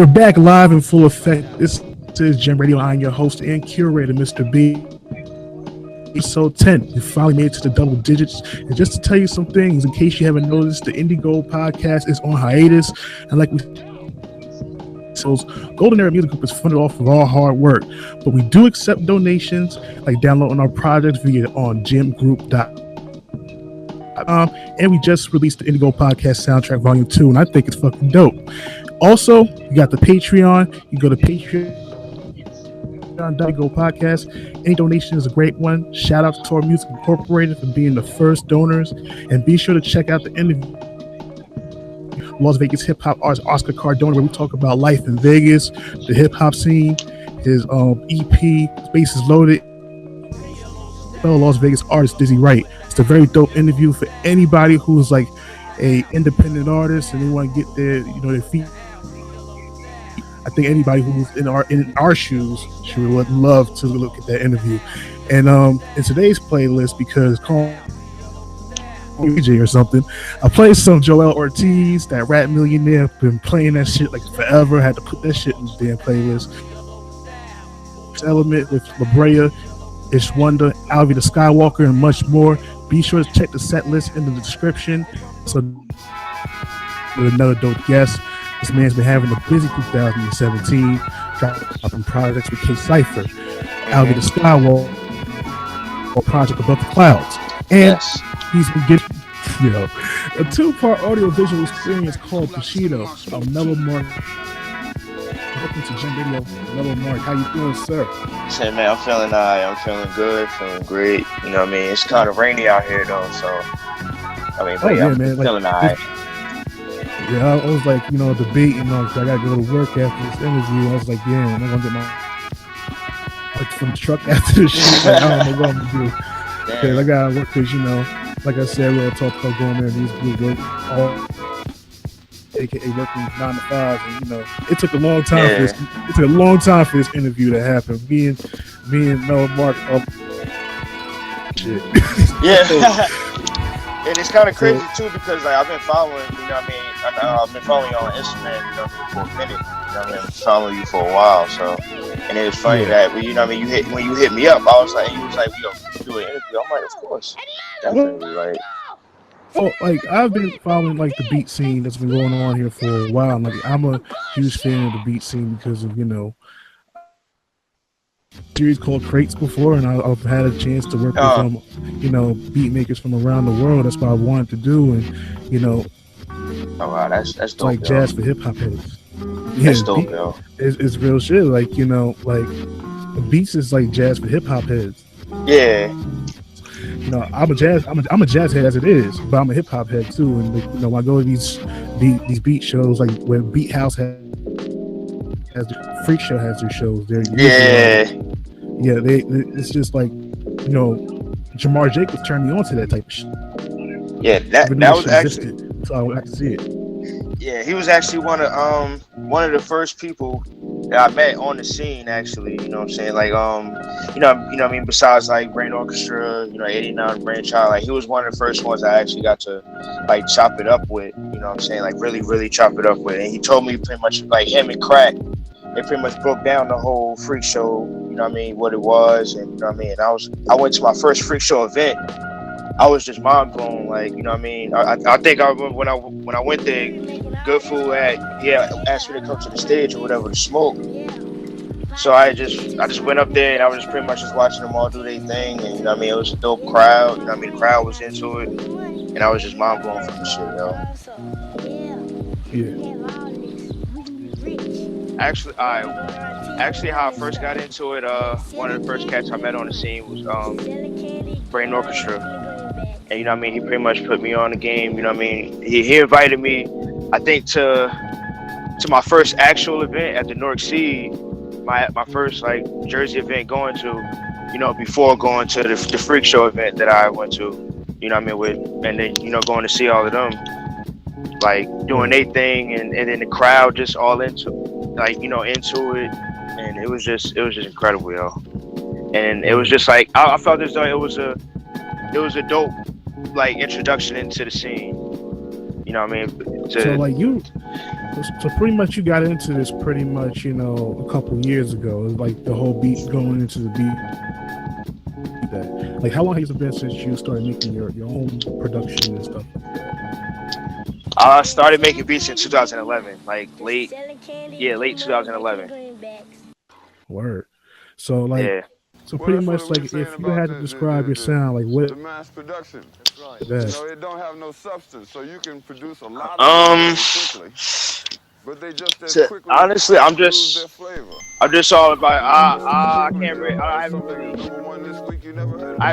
We're back live in full effect. This is Gem Radio. I'm your host and curator, Mr.B. Episode 10. We finally made it to the double digits. And just to tell you some things, in case you haven't noticed, the Indigo podcast is on hiatus. And like we so Golden Era Music Group is funded off of our hard work. But we do accept donations, like downloading our projects via on gemgroup.com. And we just released the Indigo podcast soundtrack volume 2, and I think it's fucking dope. Also, you got the Patreon. You go to Patreon.go podcast. Any donation is a great one. Shout out to Tour Music Incorporated for being the first donors. And be sure to check out the interview Las Vegas hip hop artist Oscar Cardona, where we talk about life in Vegas, the hip hop scene, his EP, Spaces Loaded, fellow Las Vegas artist Dizzy Wright. It's a very dope interview for anybody who's like a independent artist and they want to get their feet. I think anybody who's in our shoes would love to look at that interview. And in today's playlist, because call DJ or something, I played some Joel Ortiz, that rap millionaire. Been playing that shit like forever. Had to put that shit in the damn playlist. Element with La Brea, Ish Wonder, Alvie the Skywalker, and much more. Be sure to check the set list in the description. So with another dope guest. This man's been having a busy 2017, dropping projects with Kay Cyphr, Alvie the Skywalker, project Above the Clouds, and he's been getting a 2-part audio-visual experience called Bushido of Mello Marc. Welcome to Gem Radio, Mello Marc. How you doing, sir? Say, man, I'm feeling alright. I'm feeling good, feeling great. You know what I mean? It's kind of rainy out here, though, so I'm feeling alright. Yeah, I was like, debating, I gotta go to work after this interview. I was like, damn, I'm gonna get my from the truck after this shit. Like, I don't know what I'm gonna do. Because I gotta work, because, like I said, we'll talk about going there and these blue work, aka working 9 to 5, and it took a long time for this. It took a long time for this interview to happen. Me and Mello Marc shit. Yeah. And it's kind of crazy too, because like I've been following, I've been following you on Instagram, for a minute. I've been following you for a while, so. And it was funny that when you hit me up, I was like, you was like, we gonna do an interview. I'm like, of course, definitely, like. Oh, like I've been following like the beat scene that's been going on here for a while. Like I'm a huge fan of the beat scene because of series called Crates before, and I've had a chance to work with beat makers from around the world. That's what I wanted to do, and oh wow, that's dope, like jazz for hip hop heads. Yeah, that's dope, yo. It's real shit. Like like beats is like jazz for hip hop heads. Yeah. I'm a jazz head as it is, but I'm a hip hop head too. And when I go to these beat shows, like when Beat House has the Freak Show has their shows, it's just like Jamar Jacobs turned me on to that type of shit. Yeah, that was actually, so I can see it. Yeah, he was actually one of the first people that I met on the scene, actually. You know what I'm saying? Like besides like Brain Orchestra, 89 Brainchild, like he was one of the first ones I actually got to like chop it up with, you know what I'm saying? Like really, really chop it up with. And he told me pretty much like him and Crack, they pretty much broke down the whole Freak Show, what it was, and I went to my first Freak Show event. I was just mind blown, like, I think I remember when I went there, Good Food asked me to come to the stage or whatever to smoke. So I just went up there and I was just pretty much just watching them all do their thing, and it was a dope crowd. The crowd was into it, and I was just mind blown from the shit, yo. Yeah. Actually, how I first got into it, one of the first cats I met on the scene was Brain Orchestra. And he pretty much put me on the game. He invited me, I think, to my first actual event at the North Sea, my first like Jersey event going to, before going to the Freak Show event that I went to, with, and then going to see all of them, like doing their thing, and then the crowd just all into it, and it was just incredible, yo. And it was just like I felt as though it was a dope like introduction into the scene. You know what I mean? So like so pretty much you got into this pretty much, you know, a couple years ago. It was like the whole beat going into the beat. That like how long has it been since you started making your own production and stuff like that? I started making beats in 2011, like late 2011. Word. So like, Yeah. so pretty much like if you had to describe your sound, like what? The mass production. You know, it don't have no substance, so you can produce a lot of quickly. But they just as quickly honestly, I'm their just flavor. all about. I haven't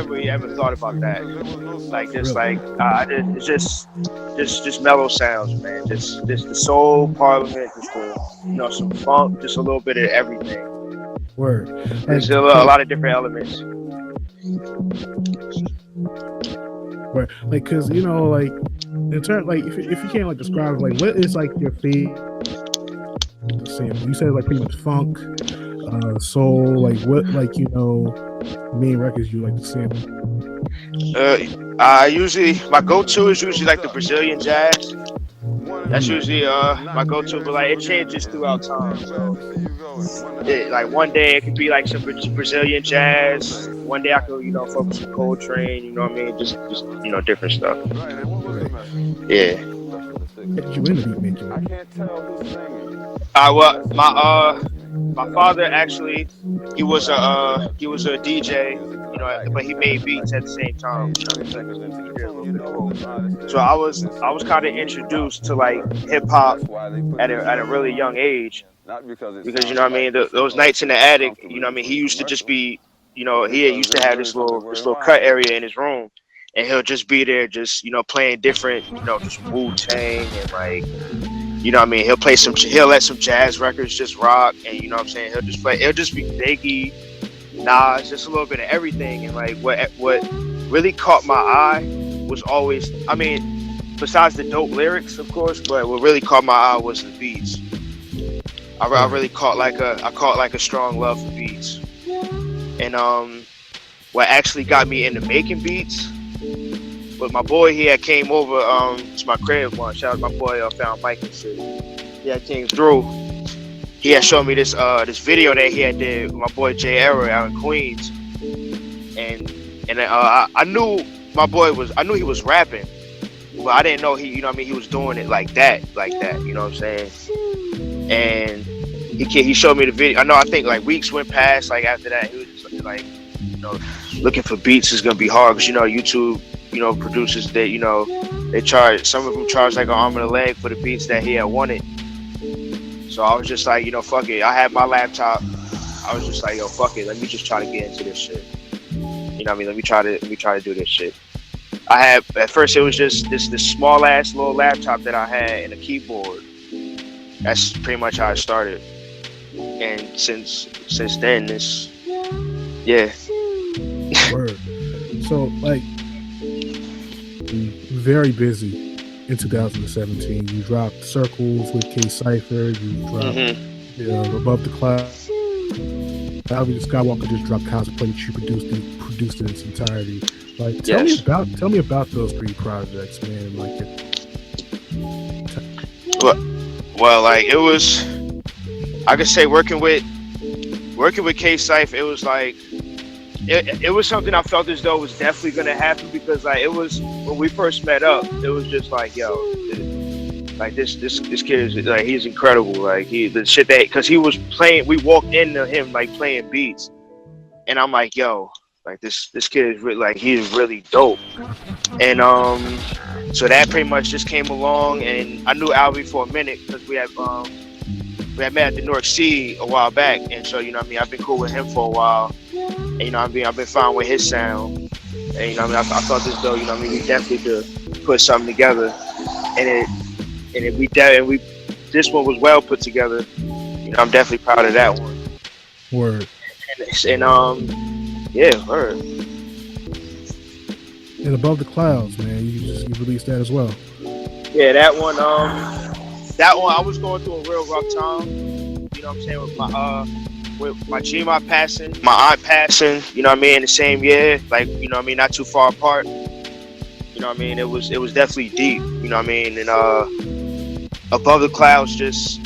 really ever thought about that. Like just like it's just mellow sounds, man. Just the soul, parliament, just some funk, just a little bit of everything. Word. There's a lot of different elements. Word. Like, cause you know, like in turn, like if you can't like describe, like what is like your favorite? You said like pretty much funk, soul. Like what, like main records you like to sample? My go-to is usually like the Brazilian jazz. That's usually my go-to, but like it changes throughout time. So like one day it could be like some Brazilian jazz. One day I could focus on Coltrane. You know what I mean? Just different stuff. Yeah. Did you end up making? I can't tell who's singing. Well, my father actually, he was a DJ, but he made beats at the same time. So I was kind of introduced to like hip hop at a really young age, because those nights in the attic, he used to just be, he used to have this little cut area in his room, and he'll just be there, just playing different, just Wu-Tang and like. He'll let some jazz records just rock, and he'll just be Biggie, Nas, just a little bit of everything. And like what really caught my eye was always, besides the dope lyrics, of course, but what really caught my eye was the beats. I really caught like a strong love for beats. And what actually got me into making beats, but my boy, he had came over to my crib once. Shout out to my boy, found Mike and shit. He had came through. He had shown me this video that he had did with my boy Jay Arrow out in Queens, and I knew my boy I knew he was rapping, but I didn't know he was doing it like that, you know what I'm saying? And he showed me the video. I think like weeks went past. Like after that, he was just like, looking for beats is gonna be hard, because YouTube. Producers that they charge, some of them charge like an arm and a leg for the beats that he had wanted. So I was just like, fuck it. I had my laptop. I was just like, yo, fuck it. Let me just try to get into this shit. Let me try to do this shit. At first it was just this small ass little laptop that I had and a keyboard. That's pretty much how it started. And since then, yeah. Word. So like, very busy in 2017. You dropped Circles with Kay Cyphr. You dropped Above the Clouds. Alvie Skywalker just dropped Contemplate. You produced it in its entirety. Like, tell me about those three projects, man. Like, well, like it was. I could say working with Kay Cyphr, it was like. It was something I felt as though was definitely gonna happen, because like it was when we first met up, it was just like, yo, like this kid is like, he's incredible. Like the shit that, because he was playing, we walked into him like playing beats, and I'm like, yo, like this kid is like, he's really dope. And so that pretty much just came along, and I knew Alvie for a minute because we had met at the North Sea a while back, and so I've been cool with him for a while. And, I've been fine with his sound, and I thought this though, we definitely could put something together, and this one was well put together. I'm definitely proud of that one. Word. And yeah, word. And Above the Clouds, man, you released that as well. Yeah, that one I was going through a real rough time. You know what I'm saying, with my G-Mod passing, my aunt passing, in the same year, like, not too far apart. You know what I mean? It was definitely deep. You know what I mean? And Above the Clouds, just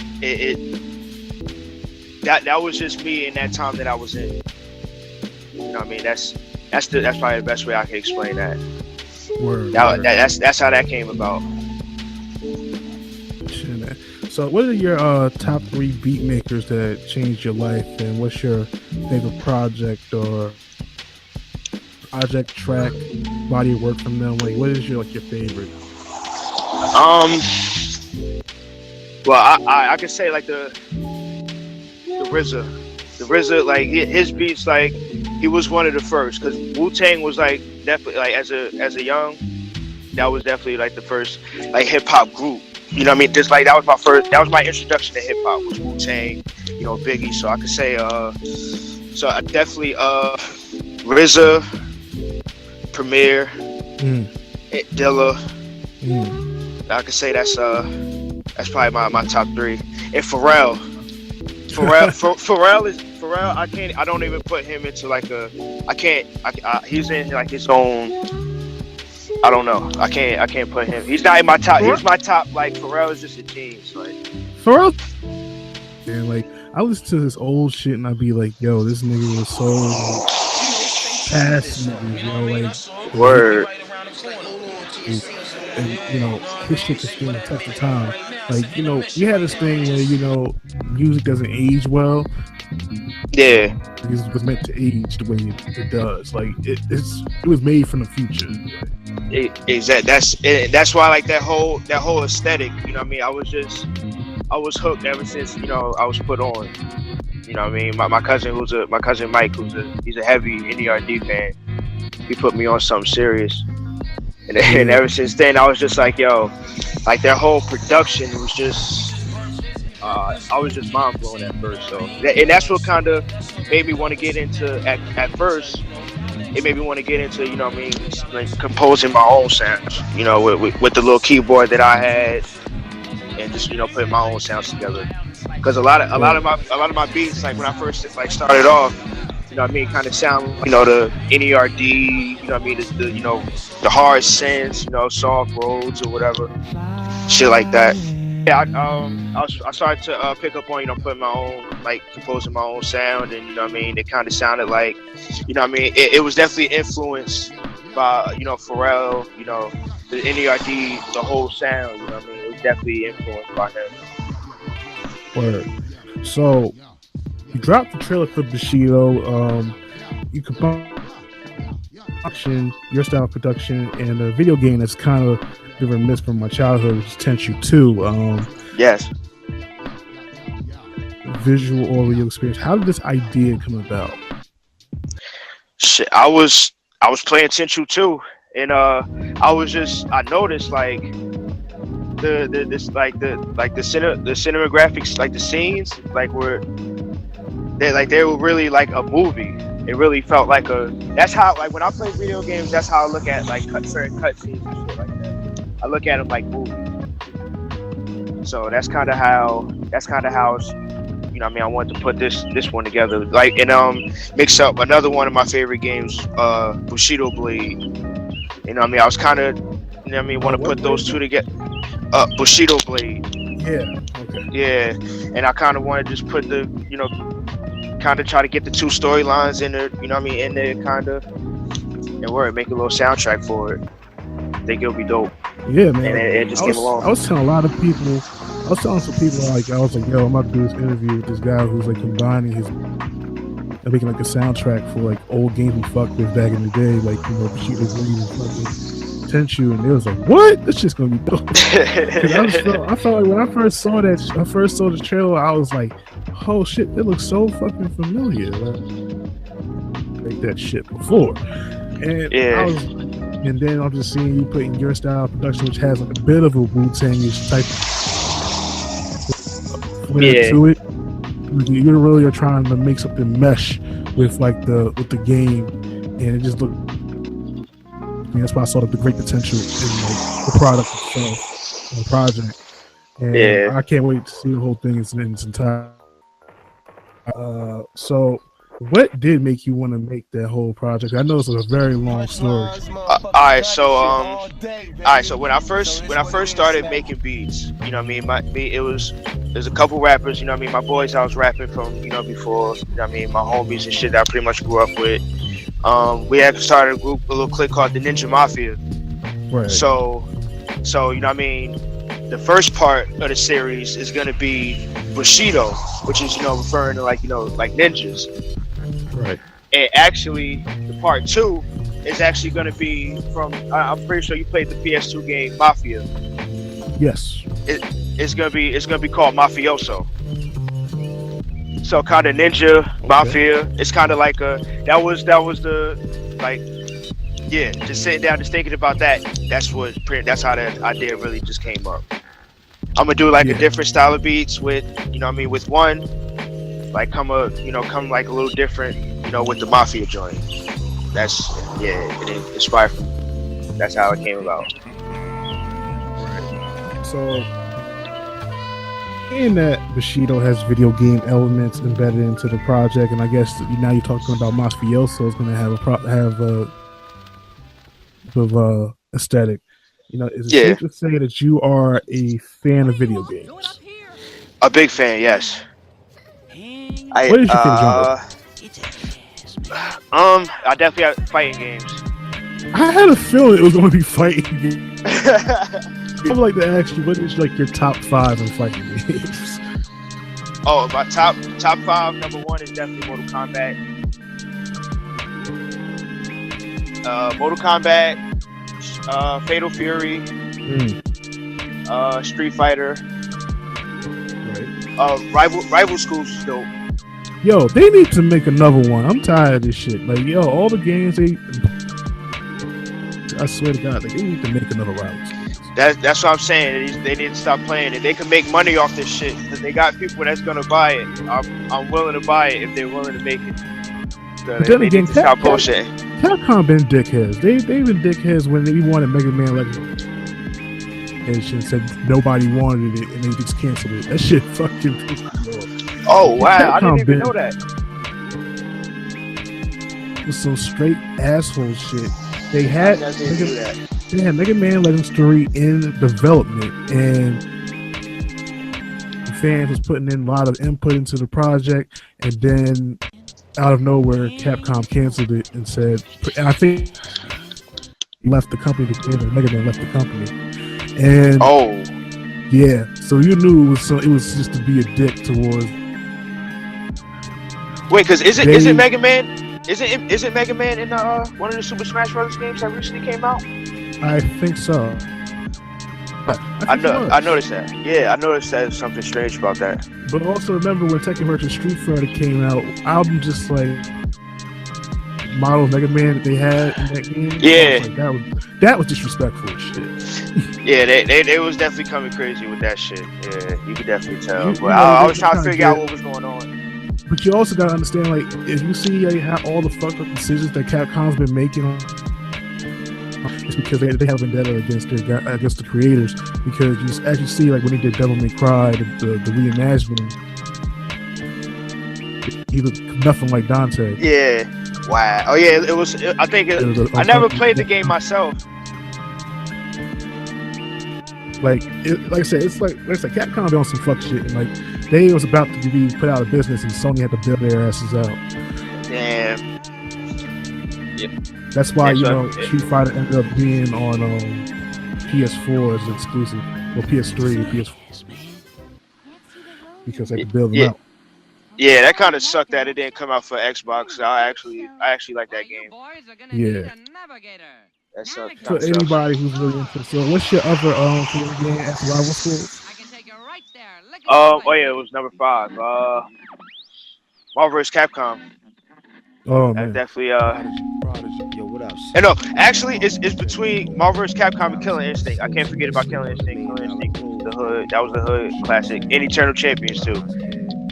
that was just me in that time that I was in. You know what I mean? That's probably the best way I can explain that. Word. That's how that came about. So, what are your top 3 beat makers that changed your life, and what's your favorite project or track, body of work from them? Like, what is your favorite? Well, I can say like the RZA, like his beats, like he was one of the first, because Wu-Tang was like definitely like as a young, that was definitely like the first like hip hop group. You know what I mean? Just like that was my introduction to hip hop, was Wu-Tang, you know, Biggie. So I could say so I definitely RZA, Premier, Dilla. I could say that's probably my top 3. And Pharrell I don't even put him into like he's in like his own, I don't know. I can't put him. He's not in my top. He's my top. Like Pharrell is just a genius. Like Pharrell, man. Like I listen to this old shit and I'd be like, "Yo, this nigga was so passionate, like word." And you know, his shit just didn't touch the time. Like, you know, we had this thing where, you know, music doesn't age well. Yeah. Because it was meant to age the way it does. Like it was made from the future. That's why like that whole aesthetic, you know what I mean? I was hooked ever since, you know, I was put on. You know what I mean? My cousin Mike, he's a heavy NERD fan. He put me on something serious. And ever since then, I was just like, yo, like their whole production was just, I was just mind blown at first. So, and that's what kind of made me want to get into, at first, it made me want to get into, you know what I mean, like composing my own sounds, you know, with the little keyboard that I had, and just, you know, putting my own sounds together. Because a lot of my beats, like when I first like started off, you know what I mean, kind of sound, you know, the NERD, you know what I mean, the you know, the hard synths, you know, soft roads or whatever, shit like that. Yeah, I started to pick up on, you know, putting my own, like composing my own sound, and you know what I mean, it kind of sounded like, you know what I mean, it was definitely influenced by, you know, Pharrell, you know, the NERD, the whole sound, you know what I mean, it was definitely influenced by him. Word. So you dropped the trailer for Bushido. You combine your style of production and a video game that's kind of remiss from my childhood, which is Technu 2. Yes. Visual audio experience. How did this idea come about? Shit, I was playing Technu 2, and I noticed like the cinematographics, like the scenes, like they were really like a movie. It really felt like that's how, like when I play video games, that's how I look at like certain cutscenes and shit like that. I look at them like movies. So that's kind of how, you know what I mean, I wanted to put this one together, like, and mix up another one of my favorite games, Bushido Blade. You know what I mean, I was kind of, you know what I mean, want to put those two together. Bushido Blade. Yeah. Okay. Yeah, and I kind of want to just put the, you know, kind of try to get the two storylines in there, you know what I mean, in there, kind of, and make a little soundtrack for it. I think it'll be dope. Yeah, man. And it just came along. I was telling some people, like, I was like, yo, I'm about to do this interview with this guy who's like combining and making like a soundtrack for like old games we fucked with back in the day, like, you know, Bushido Blade and fucking Technu, and it was like, what? This shit's gonna be dope. I felt like when I first saw the trailer, I was like, oh shit, it looks so fucking familiar. Like that shit before. And yeah. And then I'm just seeing you putting your style of production, which has like a bit of a Wu-Tang-ish type of flair to it. You really are trying to make something mesh with like the game, and it just looked. I mean, that's why I saw the great potential in like the product itself, the project. And I can't wait to see the whole thing in its entirety. So What did make you want to make that whole project? I know it's a very long story. All right, so when I first started making beats, you know what I mean, there's a couple rappers, you know what I mean, my boys I was rapping from, you know, before, you know what I mean, my homies and shit that I pretty much grew up with. We had started a little clique called the Ninja Mafia. Right. So you know what I mean, the first part of the series is gonna be Bushido, which is, you know, referring to like, you know, like ninjas. Right. And actually, the part 2 is actually going to be from. I'm pretty sure you played the PS2 game Mafia. Yes. It's gonna be called Mafioso. So kind of ninja mafia. It's kind of like that was the like, yeah. Just sitting down, just thinking about that. That's how that idea really just came up. I'm gonna do like a different style of beats with, you know what I mean, with one. Like come like a little different, you know, with the Mafia joint. That's it inspired from. That's how it came about. Right. So, in that Bushido has video game elements embedded into the project, and I guess now you're talking about Mafioso is going to have a bit of aesthetic. You know, is it safe to say that you are a fan of video games? A big fan, yes. What is your favorite genre? I definitely have fighting games. I had a feeling it was going to be fighting games. I would like to ask you, what is like your top 5 in fighting games? Oh, my top 5. Number 1 is definitely Mortal Kombat. Mortal Kombat, Fatal Fury, Street Fighter. Right. Rival Schools is dope. Yo, they need to make another one. I'm tired of this shit. Like, yo, all the games I swear to God, like, they need to make another Rival Schools. That's what I'm saying. They need to stop playing it. They can make money off this shit because they got people that's gonna buy it. I'm willing to buy it if they're willing to make it. So but then again, stop bullshit. Capcom been dickheads. They've been dickheads when they wanted Mega Man Legends and said nobody wanted it and they just canceled it. That shit fucking pissed me off. Oh wow, I didn't even know that. It was some straight asshole shit. They had Mega Man Legends 3 in development, and the fans was putting in a lot of input into the project, and then out of nowhere, Capcom canceled it and said, and I think left the company. Mega Man left the company, and yeah, so you knew it was just to be a dick towards. Wait, because isn't Mega Man? Isn't Mega Man in one of the Super Smash Bros. Games that recently came out? I think so. I noticed that. Yeah, I noticed that something strange about that. But also remember when Tekken vs. Street Fighter came out, I'm just like model Mega Man that they had in that game. Yeah, that was disrespectful as shit. Yeah, they was definitely coming crazy with that shit. Yeah, you could definitely tell. But I was trying to figure out what was going on. But you also gotta understand, like, if you see how all the fucked up decisions that Capcom's been making, it's because they have vendetta against the creators. Because you actually see, like, when they did Devil May Cry, the reimagining, he looked nothing like Dante. Yeah. Wow. Oh yeah, it was. I I never played the game myself. Like I said, it's like Capcom be on some fuck shit, and like they was about to be put out of business, and Sony had to bail their asses out. Damn. Yep. That's why Street Fighter ended up being on PS4 as an exclusive, or PS3, PS4, because they could bail them out. Yeah, that kind of sucked that it didn't come out for Xbox. I actually like that game. Yeah. That sucked. For anybody who's really interested, so what's your other favorite game after Rival Schools? Oh yeah, it was number 5. Marvel vs. Capcom. Oh man, definitely. Yo, what up? And no, actually, it's between Marvel vs. Capcom and Killing Instinct. I can't forget about Killing Instinct. Killing Instinct, the Hood. That was the Hood classic. And Eternal Champions too.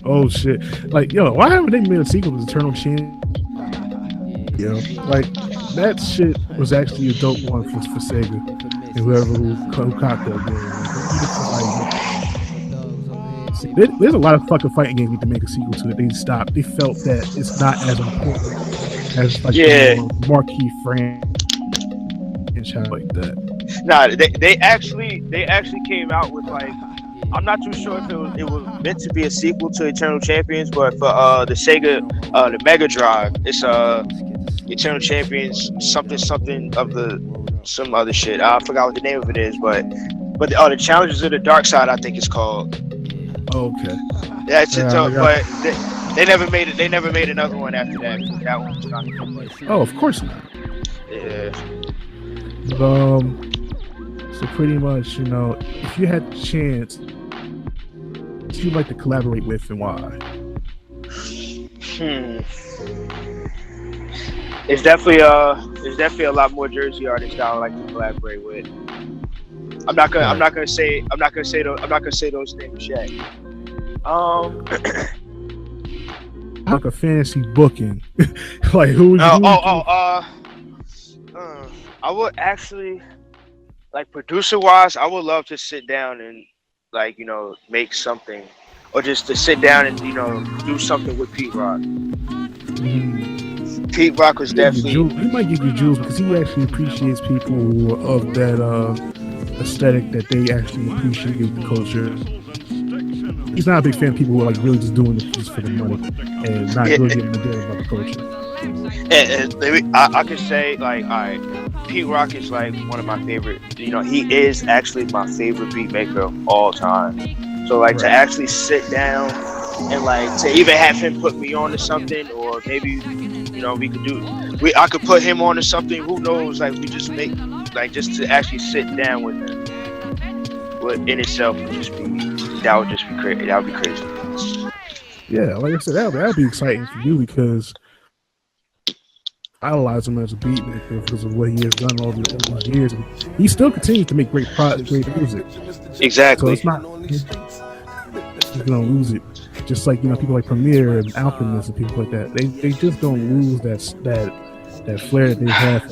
Oh shit! Like, yo, why haven't they made a sequel to Eternal Champions? Yo, like that shit was actually a dope one for Sega and whoever who caught that game. There's a lot of fucking fighting games you can make a sequel to that they stopped. They felt that it's not as important as like marquee franchise like that. Nah, they actually came out with like, I'm not too sure if it was meant to be a sequel to Eternal Champions, but for the Sega, the Mega Drive, it's Eternal Champions something of some other shit. I forgot what the name of it is, but the Challenges of the Dark Side, I think it's called. Okay. Yeah, but they never made it. They never made another one after that. That one was not. Oh, of course not. Yeah. So pretty much, you know, if you had the chance, who you'd like to collaborate with and why? It's definitely a lot more Jersey artists that I would like to collaborate with. I'm not gonna say those names yet. Like a fantasy booking, like who would you? I would actually, like, producer wise, I would love to sit down and, like, you know, make something, or just to sit down and, you know, do something with Pete Rock. Pete Rock was definitely. He might give you jewels because he actually appreciates people of that aesthetic, that they actually appreciate the culture. He's not a big fan of people who are like really just doing it just for the money and not really giving a damn about the culture. I could say, like, all right, Pete Rock is like one of my favorite. You know, he is actually my favorite beat maker of all time. So like to actually sit down and like to even have him put me on to something, or maybe, you know, I could put him on to something. Who knows? Like we just make, like, just to actually sit down with him. But in itself would just be crazy. That would be crazy. Yeah, like I said, that would be exciting for you because I idolize him as a beat maker because of what he has done all these years. And he still continues to make great music. Exactly. So it's not he's gonna lose it. Just like, you know, people like Premier and Alchemist and people like that. They just don't lose that flair that they have.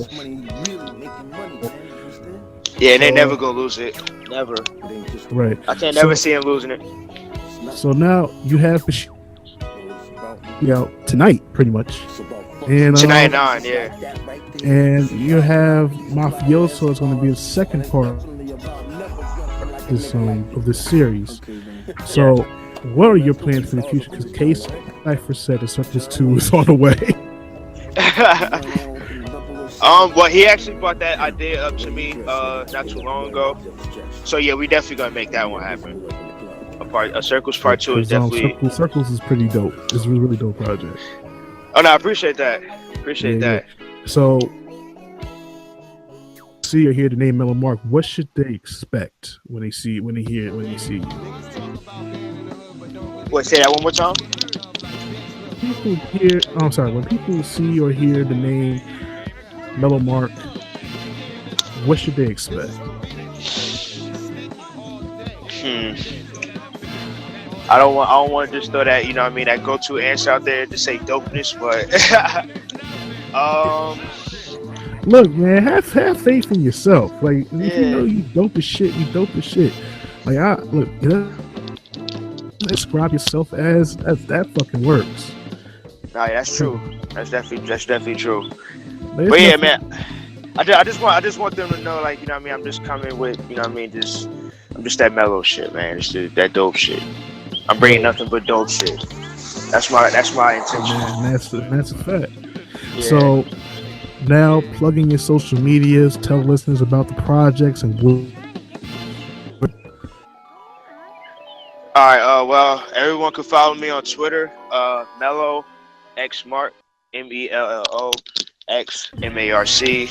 Yeah, and they never gonna lose it. Never. Right. I can't never see him losing it. So now you have Bushido, you know, tonight pretty much. And tonight at 9, yeah. And you have Mafioso is going to be the second part of this series. So, what are your plans for the future? Because Kay Cyphr said that Circus 2 is on the way. Well, he actually brought that idea up to me not too long ago. So yeah, we definitely gonna make that one happen. A Circles Part 2 is definitely. Circles is pretty dope. It's a really dope project. Oh no, I appreciate that. Appreciate that. So, see or hear the name Mello Marc. What should they expect when they see you? Wait, say that one more time. When people see or hear the name Mello Marc, what should they expect? I don't want to just throw that, you know what I mean, that go-to answer out there to say dopeness, but look, man, have faith in yourself. Like, if you know you dope as shit, you dope as shit. Like, you know, describe yourself as that fucking works. Nah, that's true. That's definitely true. But yeah, man, I just want them to know, like, you know what I mean, I'm just coming with, you know what I mean, I'm just that mellow shit, man. Just that dope shit. I'm bringing nothing but dope shit. That's my intention. Man, that's a fact. Yeah. So now, plug in your social medias, tell listeners about the projects, and All right. Well, everyone can follow me on Twitter, Mello X Marc, MELLO X MARC.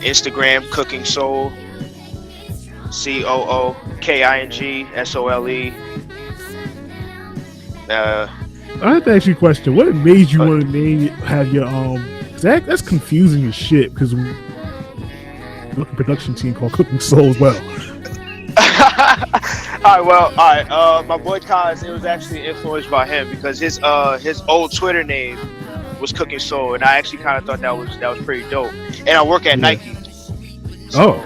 Instagram, Cooking Soul, COOKINGSOLE. I have to ask you a question. What made you want to have your that's confusing as shit because we have a production team called Cooking Soul as well. All right. My boy Kaz, it was actually influenced by him because his old Twitter name was Cooking Soul, and I actually kind of thought that was pretty dope. And I work at Nike. So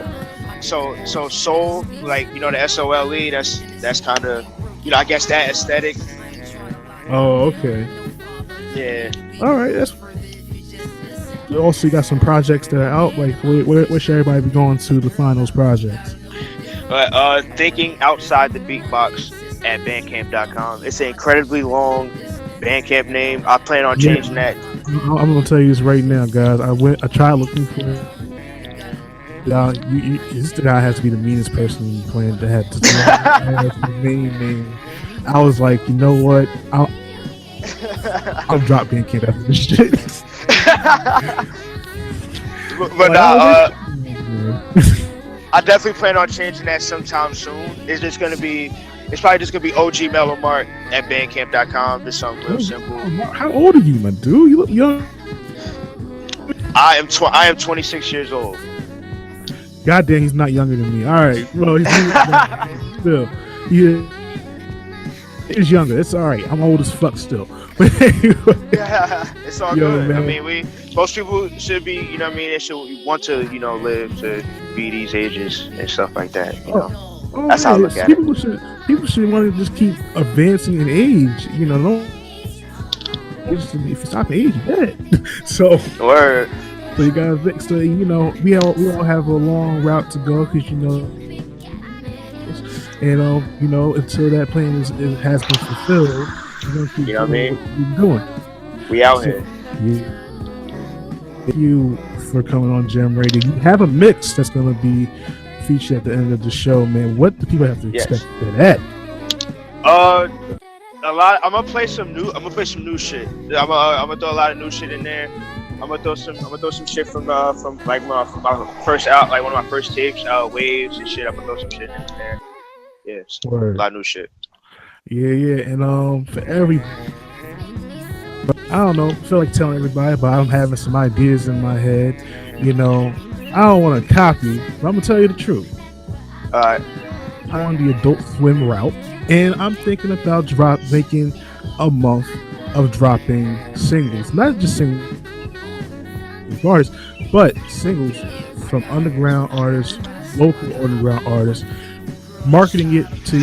Soul, like, you know, the SOLE, that's kind of I guess that aesthetic. Oh, okay. Yeah. All right. That's also, you got some projects that are out. Like, where should everybody be going to find those projects? Thinking Outside the Beatbox at bandcamp.com. It's an incredibly long Bandcamp name. I plan on changing that. I'm gonna tell you this right now, guys. I tried looking for it. This guy has to be the meanest person you plan to have the main name. I was like, you know what? I'll drop Bandcamp after this shit. but I definitely plan on changing that sometime soon. It's probably just gonna be OG Mello Marc at bandcamp.com. Just something real simple. How old are you, my dude? You look young. I am 26 years old. Goddamn, he's not younger than me. All right, well, still, he's younger. It's all right. I'm old as fuck still. But anyway, yeah, it's all good. Man. I mean, most people should be, you know what I mean? They should want to, live to be these ages and stuff like that. That's how I look at it. People should want to just keep advancing in age. If you stop at age, you're dead. So, word. So you gotta, so we all have a long route to go because until that plan has been fulfilled, we're gonna keep doing what we're doing. We out here. Thank you for coming on Gem Radio. You have a mix that's gonna be featured at the end of the show, man. What do people have to expect for that? A lot. I'm gonna play some new shit. I'm gonna throw a lot of new shit in there. I'm gonna throw some shit from like my first out, like one of my first tapes, Waves and shit. I'm gonna throw some shit in there. Yeah, a lot of new shit. Yeah, and for everybody, I don't know, I feel like telling everybody, but I'm having some ideas in my head. I don't want to copy, but I'm gonna tell you the truth. Alright. I'm on the Adult Swim route, and I'm thinking about making a month of dropping singles, not just singles artists, but singles from underground artists, local underground artists, marketing it to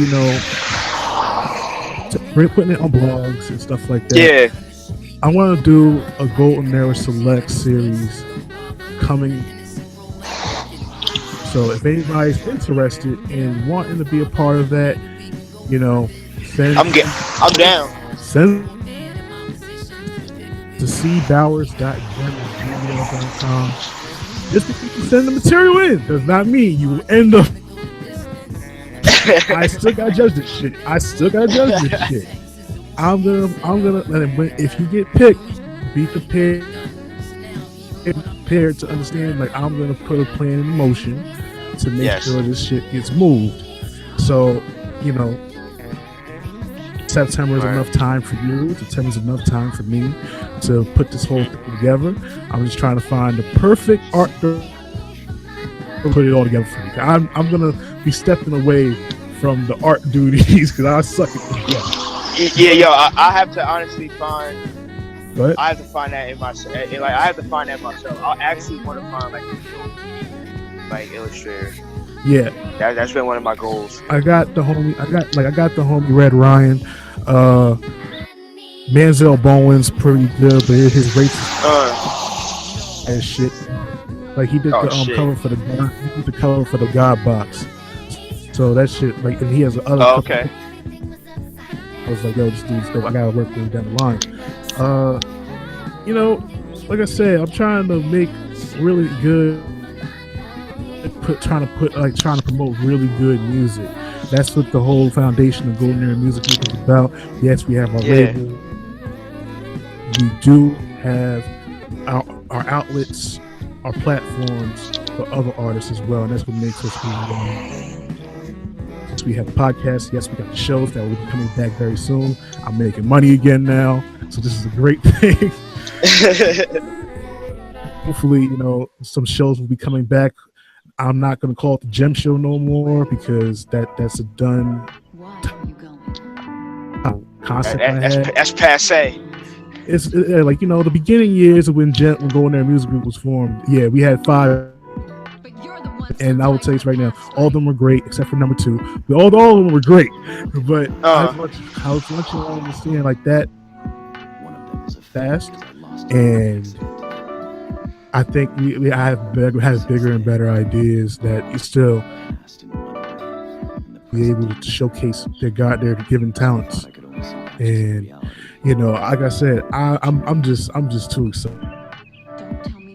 putting it on blogs and stuff like that. Yeah, I want to do a Golden Era Select series coming. So if anybody's interested in wanting to be a part of that, I'm down. Send to cbowers.gmail.com. Just because you send the material in does not mean you will end up. I still gotta judge this shit. I'm gonna let him. If you get picked, be prepared to understand. Like, I'm gonna put a plan in motion to make sure this shit gets moved. So, September is enough time for you. September is enough time for me to put this whole thing together. I'm just trying to find the perfect art to put it all together for me. I'm gonna be stepping away from the art duties because I suck at this. Yeah, I have to honestly find. What? I have to find that in myself. Like, I have to find that myself. I actually want to find like illustrator. Yeah, that's been one of my goals. I got the homie Red Ryan. Manziel Bowen's pretty good, but his race and shit. Like, he did the cover for the God Box. So that shit, like, and he has other. Oh, okay. I was like, yo, this dude's dope. I gotta work with him down the line. Like I said, I'm trying to make really good. Trying to promote really good music. That's what the whole foundation of Golden Era Music Group is about. Yes, we have our label. We do have our outlets, our platforms for other artists as well, and that's what makes us who we are. Since we have the podcast, yes, we got the shows that will be coming back very soon. I'm making money again now, so this is a great thing. Hopefully, some shows will be coming back. I'm not going to call it the Gem Show no more because that's a done concept. That's passe. It's like, the beginning years when Golden Era Music Group was formed. Yeah, we had 5 And I will tell you right now, all of them were great except for number 2. All of them were great, but I want you to understand like that fast, and I think I have bigger and better ideas that you still be able to showcase their given talents. And like I said, I'm just too excited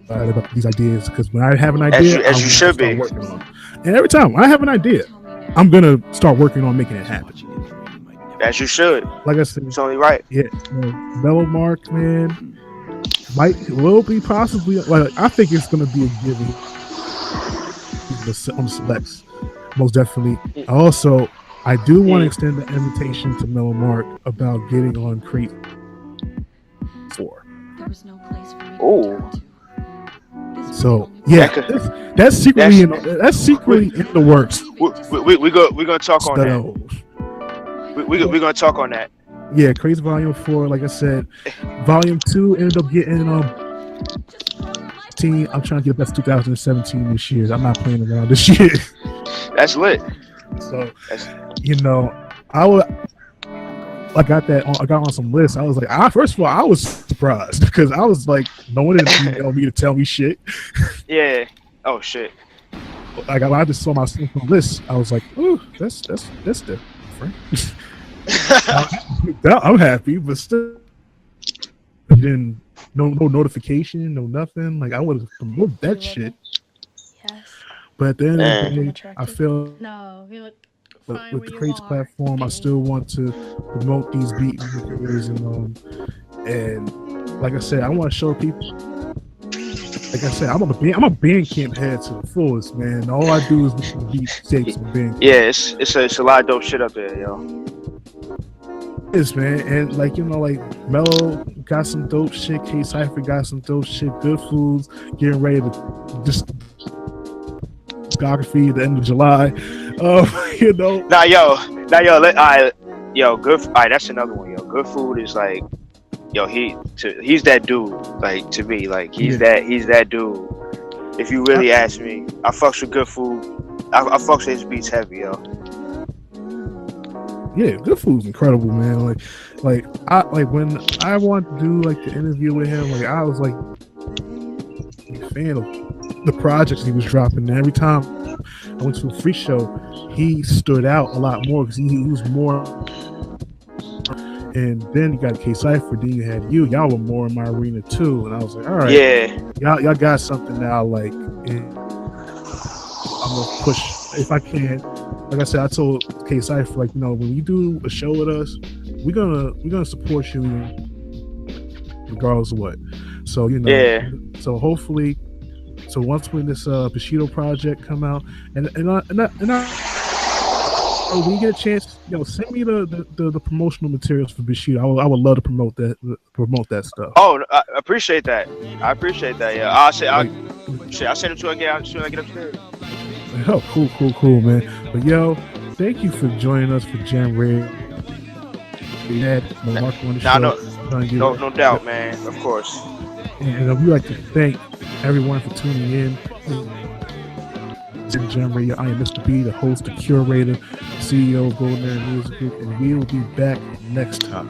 about these ideas, because when I have an idea, as you should be. And every time I have an idea, I'm gonna start working on making it happen. As you should. Like I said, it's only right. Yeah, Mello Marc, man, will be possibly. Like, I think it's gonna be a given on the selects, most definitely. Also, I do want to extend the invitation to Mello Marc about getting on Crate 4. There was no place for me to return to. So yeah, that's secretly in the works. We're gonna talk on that. We're gonna talk on that. Yeah, Crazy Volume 4. Like I said, Volume 2 ended up getting I'm trying to get best 2017 this year. I'm not playing around this year. That's lit. So I got on some lists. I was like, first of all, I was surprised because I was like, no one didn't email me to tell me shit. Yeah. Oh shit. Like, I just saw my list. I was like, ooh, that's different. I'm happy, but still, didn't no notification, no nothing. Like, I would have promoted that shit. Yes. But at the end of the day, I feel with the Crates platform, I still want to promote these beat makers, and like I said, I want to show people. Like I said, I'm a Bandcamp head to the fullest, man. All I do is listen to beat tapes and Bandcamp. Yeah, it's a lot of dope shit up there, yo. Yes, man, and like Mello got some dope shit. Kay Cypher got some dope shit. Good Foods getting ready to just discography at the end of July. Good. Alright, that's another one, yo. Good Food is like, yo, he's that dude. Like, to me, like he's that dude. If you really ask me, I fucks with Good Food. I fucks with his beats heavy, yo. Yeah, Good Food's incredible, man. Like when I wanted to do like the interview with him, like I was like a fan of the projects he was dropping. And every time I went to a free show, he stood out a lot more because he was more. And then you got Kay Cypher, then you had y'all were more in my arena too. And I was like, all right, yeah, y'all got something now. Like, and I'm gonna push if I can. Like I said, I told Kay Cypher, like, when you do a show with us, we're gonna support you regardless of what. So so hopefully, once when this Bushido project come out, and when you get a chance, send me the promotional materials for Bushido. I would love to promote that stuff. Oh, I appreciate that. Yeah, I'll send it to you again as soon as I get upstairs. Oh, cool, man. But thank you for joining us for Jam Radio. We had Mark on the show. No doubt, man. Of course. And we'd like to thank everyone for tuning in to Jam Radio. I am Mr.B, the host, the curator, CEO of Golden Era Music Group, and we will be back next time.